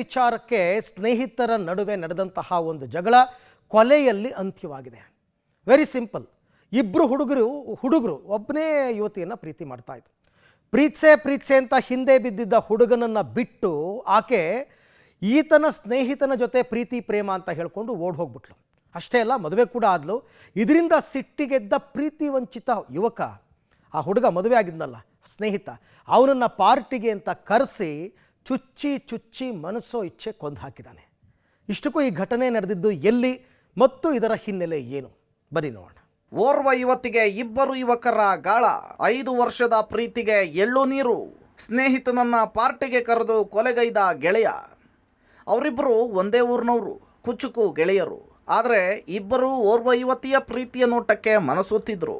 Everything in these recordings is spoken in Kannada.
ವಿಚಾರಕ್ಕೆ ಸ್ನೇಹಿತರ ನಡುವೆ ನಡೆದಂತಹ ಒಂದು ಜಗಳ ಕೊಲೆಯಲ್ಲಿ ಅಂತ್ಯವಾಗಿದೆ. Very simple. ಇಬ್ಬರು ಹುಡುಗರು ಒಬ್ಬನೇ ಯುವತಿಯನ್ನು ಪ್ರೀತಿ ಮಾಡ್ತಾ ಇದ್ರು. ಪ್ರೀತ್ಸೆ ಅಂತ ಹಿಂದೆ ಬಿದ್ದಿದ್ದ ಹುಡುಗನನ್ನು ಬಿಟ್ಟು ಆಕೆ ಈತನ ಸ್ನೇಹಿತನ ಜೊತೆ ಪ್ರೀತಿ ಪ್ರೇಮ ಅಂತ ಹೇಳ್ಕೊಂಡು ಓಡ್ ಹೋಗ್ಬಿಟ್ಲು. ಅಷ್ಟೇ ಅಲ್ಲ, ಮದುವೆ ಕೂಡ ಆದ್ಲು. ಇದರಿಂದ ಸಿಟ್ಟಿಗೆದ್ದ ಪ್ರೀತಿ ವಂಚಿತ ಯುವಕ, ಆ ಹುಡುಗ ಮದುವೆ ಆಗಿದ್ನಲ್ಲ ಸ್ನೇಹಿತ, ಅವನನ್ನು ಪಾರ್ಟಿಗೆ ಅಂತ ಕರೆಸಿ ಚುಚ್ಚಿ ಮನಸ್ಸೋ ಇಚ್ಛೆ ಕೊಂದು ಹಾಕಿದ್ದಾನೆ. ಇಷ್ಟಕ್ಕೂ ಈ ಘಟನೆ ನಡೆದಿದ್ದು ಎಲ್ಲಿ ಮತ್ತು ಇದರ ಹಿನ್ನೆಲೆ ಏನು, ಬನ್ನಿ ನೋಡೋಣ. ಓರ್ವ ಯುವತಿಗೆ ಇಬ್ಬರು ಯುವಕರ ಗಾಳ. 5 ವರ್ಷದ ಪ್ರೀತಿಗೆ ಎಳ್ಳು ನೀರು. ಸ್ನೇಹಿತನನ್ನ ಪಾರ್ಟಿಗೆ ಕರೆದು ಕೊಲೆಗೈದ ಗೆಳೆಯ. ಅವರಿಬ್ಬರು ಒಂದೇ ಊರಿನವರು, ಕುಚುಕು ಗೆಳೆಯರು. ಆದರೆ ಇಬ್ಬರು ಓರ್ವ ಯುವತಿಯ ಪ್ರೀತಿಯ ನೋಟಕ್ಕೆ ಮನಸೊತ್ತಿದ್ರು.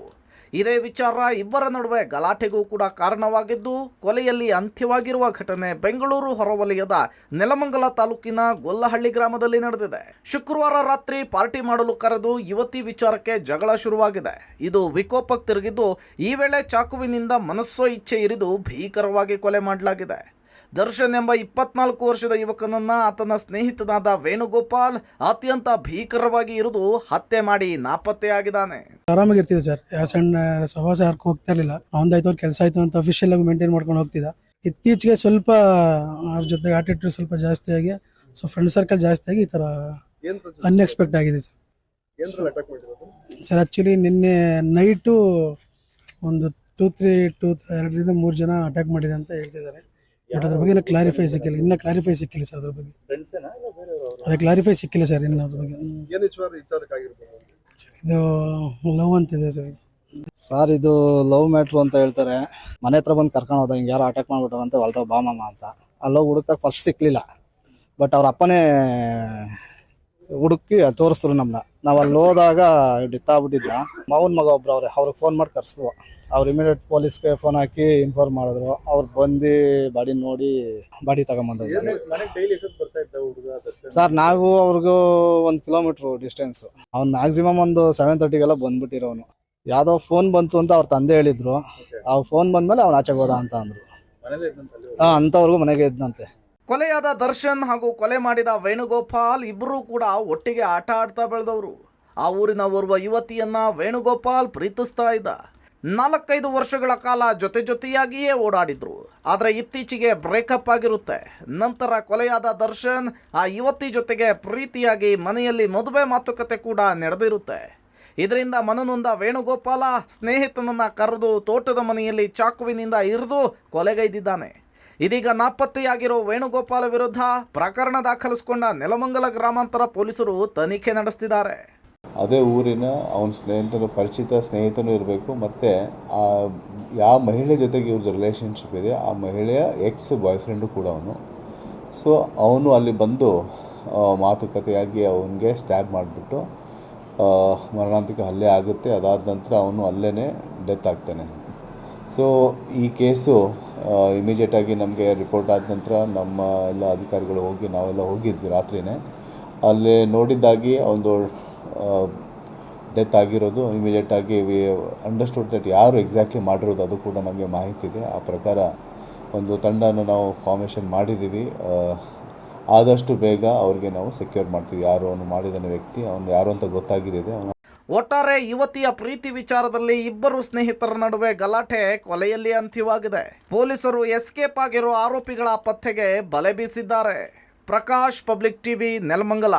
ಇದೇ ವಿಚಾರ ಇಬ್ಬರ ನಡುವೆ ಗಲಾಟೆಗೂ ಕೂಡ ಕಾರಣವಾಗಿದ್ದು, ಕೊಲೆಯಲ್ಲಿ ಅಂತ್ಯವಾಗಿರುವ ಘಟನೆ ಬೆಂಗಳೂರು ಹೊರವಲಯದ ನೆಲಮಂಗಲ ತಾಲೂಕಿನ ಗೊಲ್ಲಹಳ್ಳಿ ಗ್ರಾಮದಲ್ಲಿ ನಡೆದಿದೆ. ಶುಕ್ರವಾರ ರಾತ್ರಿ ಪಾರ್ಟಿ ಮಾಡಲು ಕರೆದು ಯುವತಿ ವಿಚಾರಕ್ಕೆ ಜಗಳ ಶುರುವಾಗಿದೆ. ಇದು ವಿಕೋಪಕ್ಕೆ ತಿರುಗಿದ್ದು, ಈ ವೇಳೆ ಚಾಕುವಿನಿಂದ ಮನಸ್ಸೋ ಇಚ್ಛೆ ಇರಿದು ಭೀಕರವಾಗಿ ಕೊಲೆ ಮಾಡಲಾಗಿದೆ. ದರ್ಶನ್ ಎಂಬ 24 ವರ್ಷದ ಯುವಕನನ್ನ ಆತನ ಸ್ನೇಹಿತನಾದ ವೇಣುಗೋಪಾಲ್ ಅತ್ಯಂತ ಭೀಕರವಾಗಿ ಇರಿದು ಹತ್ಯೆ ಮಾಡಿ ನಾಪತ್ತೆಯಾಗಿದ್ದಾನೆ. ಆರಾಮಾಗಿರ್ತಿದ್ದೆ ಸರ್, ಯಾರು ಸಣ್ಣ ಸಹವಾಸ ಯಾರು ಹೋಗ್ತಾ ಇರಲಿಲ್ಲ. ಅವನದಾಯ್ತು ಕೆಲಸ ಆಯ್ತು ಅಂತ ಅಫಿಷಿಯಲ್ ಆಗಿ ಮೇಂಟೈನ್ ಮಾಡ್ಕೊಂಡು ಹೋಗ್ತಿದ್ದ. ಇತ್ತೀಚೆಗೆ ಸ್ವಲ್ಪ ಅವ್ರ ಜೊತೆ ಆಟಿಟ್ಯೂಡ್ ಸ್ವಲ್ಪ ಜಾಸ್ತಿ ಆಗಿ, ಸೊ ಫ್ರೆಂಡ್ ಸರ್ಕಲ್ ಜಾಸ್ತಿ ಆಗಿ ಈ ಥರ ಅನ್ಎಕ್ಸ್ಪೆಕ್ಟ್ ಆಗಿದೆ ಸರ್. ಆ್ಯಕ್ಚುಲಿ ನಿನ್ನೆ ನೈಟು ಒಂದು 2-3 ಜನ ಅಟ್ಯಾಕ್ ಮಾಡಿದೆ ಅಂತ ಹೇಳ್ತಿದ್ದಾರೆ. ಬಟ್ ಅದ್ರ ಬಗ್ಗೆ ಕ್ಲಾರಿಫೈ ಸಿಕ್ಕಿಲ್ಲ ಸರ್. ಅದ್ರ ಬಗ್ಗೆ ಅದೇ ಕ್ಲಾರಿಫೈ ಸಿಕ್ಕಿಲ್ಲ ಸರ್ ಇನ್ನು ಅದ್ರ ಬಗ್ಗೆ. ಇದು ಲವ್ ಅಂತಿದೆ ಸರ್. ಇದು ಲವ್ ಮ್ಯಾಟ್ರು ಅಂತ ಹೇಳ್ತಾರೆ. ಮನೆ ಹತ್ರ ಬಂದು ಕರ್ಕೊಂಡು ಹೋದ, ಹಿಂಗೆ ಯಾರು ಅಟ್ಯಾಕ್ ಮಾಡ್ಬಿಟ್ಟಾರ ಅಂತ ಹೊಲ್ತಾವ ಬಾ ಮಾಮ ಅಂತ. ಅಲ್ಲೋಗಿ ಹುಡುಕ್ದಾಗ ಫಸ್ಟ್ ಸಿಕ್ಲಿಲ್ಲ. ಬಟ್ ಅವ್ರ ಅಪ್ಪನೇ ಹುಡುಕಿ ತೋರಿಸಿದ್ರು ನಮ್ಮನ್ನ. ನಾವು ಅಲ್ಲಿ ಹೋದಾಗ ಡೆತ್ ಆಗ್ಬಿಟ್ಟಿದ್ದ. ಮಾವನ ಮಗ ಒಬ್ರು ಅವ್ರಿಗೆ ಫೋನ್ ಮಾಡಿ ಕರೆಸಿದ್ವು. ಅವ್ರು ಇಮಿಡಿಯೇಟ್ ಪೊಲೀಸ್ಗೆ ಫೋನ್ ಹಾಕಿ ಇನ್ಫಾರ್ಮ್ ಮಾಡಿದ್ರು. ಅವ್ರು ಬಂದು ಬಾಡಿ ನೋಡಿ ಬಾಡಿ ತಗೊಂಬಂದ್ರು ಸರ್. ನಾವು ಅವ್ರಿಗೂ 1 ಕಿಲೋಮೀಟ್ರು ಡಿಸ್ಟೆನ್ಸ್. ಅವ್ನು ಮ್ಯಾಕ್ಸಿಮಮ್ ಒಂದು 7:30ಗೆಲ್ಲ ಬಂದ್ಬಿಟ್ಟಿರೋನು. ಯಾವುದೋ ಫೋನ್ ಬಂತು ಅಂತ ಅವ್ರ ತಂದೆ ಹೇಳಿದ್ರು. ಆ ಫೋನ್ ಬಂದ್ಮೇಲೆ ಅವ್ನು ಆಚೆಗೆ ಹೋದ ಅಂತ ಅಂದ್ರು. ಅಂಥವ್ರಿಗೂ ಮನೆಗೆ ಇದ್ದಂತೆ. ಕೊಲೆಯಾದ ದರ್ಶನ್ ಹಾಗೂ ಕೊಲೆ ಮಾಡಿದ ವೇಣುಗೋಪಾಲ್ ಇಬ್ಬರೂ ಕೂಡ ಒಟ್ಟಿಗೆ ಆಟ ಆಡ್ತಾ ಬೆಳೆದವರು. ಆ ಊರಿನ ಓರ್ವ ಯುವತಿಯನ್ನ ವೇಣುಗೋಪಾಲ್ ಪ್ರೀತಿಸ್ತಾ ಇದ್ದ. 4-5 ವರ್ಷಗಳ ಕಾಲ ಜೊತೆಯಾಗಿಯೇ ಓಡಾಡಿದ್ರು. ಆದರೆ ಇತ್ತೀಚೆಗೆ ಬ್ರೇಕಪ್ ಆಗಿರುತ್ತೆ. ನಂತರ ಕೊಲೆಯಾದ ದರ್ಶನ್ ಆ ಯುವತಿ ಜೊತೆಗೆ ಪ್ರೀತಿಯಾಗಿ ಮನೆಯಲ್ಲಿ ಮದುವೆ ಮಾತುಕತೆ ಕೂಡ ನಡೆದಿರುತ್ತೆ. ಇದರಿಂದ ಮನನೊಂದ ವೇಣುಗೋಪಾಲ ಸ್ನೇಹಿತನನ್ನ ಕರೆದು ತೋಟದ ಮನೆಯಲ್ಲಿ ಚಾಕುವಿನಿಂದ ಇರಿದು ಕೊಲೆಗೈದಿದ್ದಾನೆ. ಇದೀಗ ನಾಪತ್ತೆಯಾಗಿರೋ ವೇಣುಗೋಪಾಲ ವಿರುದ್ಧ ಪ್ರಕರಣ ದಾಖಲಿಸಿಕೊಂಡ ನೆಲಮಂಗಲ ಗ್ರಾಮಾಂತರ ಪೊಲೀಸರು ತನಿಖೆ ನಡೆಸ್ತಿದ್ದಾರೆ. ಅದೇ ಊರಿನ ಅವನ ಪರಿಚಿತ ಸ್ನೇಹಿತನೂ ಇರಬೇಕು, ಮತ್ತು ಯಾವ ಮಹಿಳೆ ಜೊತೆಗೆ ಇವ್ರದ್ದು ರಿಲೇಷನ್ಶಿಪ್ ಇದೆ ಆ ಮಹಿಳೆಯ ಎಕ್ಸ್ ಬಾಯ್ ಫ್ರೆಂಡು ಕೂಡ ಅವನು. ಸೊ ಅವನು ಅಲ್ಲಿ ಬಂದು ಮಾತುಕತೆಯಾಗಿ ಅವನಿಗೆ ಸ್ಟ್ಯಾಬ್ ಮಾಡಿಬಿಟ್ಟು ಮರಣಾಂತಿಕ ಹಲ್ಲೆ ಆಗುತ್ತೆ. ಅದಾದ ನಂತರ ಅವನು ಅಲ್ಲೇ ಡೆತ್ ಆಗ್ತಾನೆ. ಸೊ ಈ ಕೇಸು ಇಮಿಡಿಯೇಟಾಗಿ ನಮಗೆ ರಿಪೋರ್ಟ್ ಆದ ನಂತರ ನಮ್ಮ ಎಲ್ಲ ಅಧಿಕಾರಿಗಳು ನಾವೆಲ್ಲ ಹೋಗಿದ್ವಿ ರಾತ್ರಿನೇ. ಅಲ್ಲಿ ನೋಡಿದ್ದಾಗಿ ಒಂದು ಡೆತ್ ಆಗಿರೋದು. ಇಮಿಡಿಯೇಟಾಗಿ ವಿ ಅಂಡರ್ಸ್ಟುಡ್ ದಟ್ ಯಾರು ಎಕ್ಸಾಕ್ಟ್ಲಿ ಮಾಡಿರೋದು ಅದು ಕೂಡ ನಮಗೆ ಮಾಹಿತಿ ಇದೆ. ಆ ಪ್ರಕಾರ ಒಂದು ತಂಡನ ನಾವು ಫಾರ್ಮೇಷನ್ ಮಾಡಿದ್ದೀವಿ. ಆದಷ್ಟು ಬೇಗ ಅವ್ರಿಗೆ ನಾವು ಸೆಕ್ಯೂರ್ ಮಾಡ್ತೀವಿ. ಯಾರು ಅವನು ಮಾಡಿದ ವ್ಯಕ್ತಿ, ಅವನು ಯಾರು ಅಂತ ಗೊತ್ತಾಗಿದೆ. ಒಟ್ಟಾರೆ ಯುವತಿಯ ಪ್ರೀತಿ ವಿಚಾರದಲ್ಲಿ ಇಬ್ಬರು ಸ್ನೇಹಿತರ ನಡುವೆ ಗಲಾಟೆ ಕೊಲೆಯಲ್ಲಿ ಅಂತ್ಯವಾಗಿದೆ. ಪೊಲೀಸರು ಎಸ್ಕೇಪ್ ಆಗಿರೋ ಆರೋಪಿಗಳ ಪತ್ತೆಗೆ ಬಲೆ ಬೀಸಿದ್ದಾರೆ. Prakash, public TV, Nelamangala.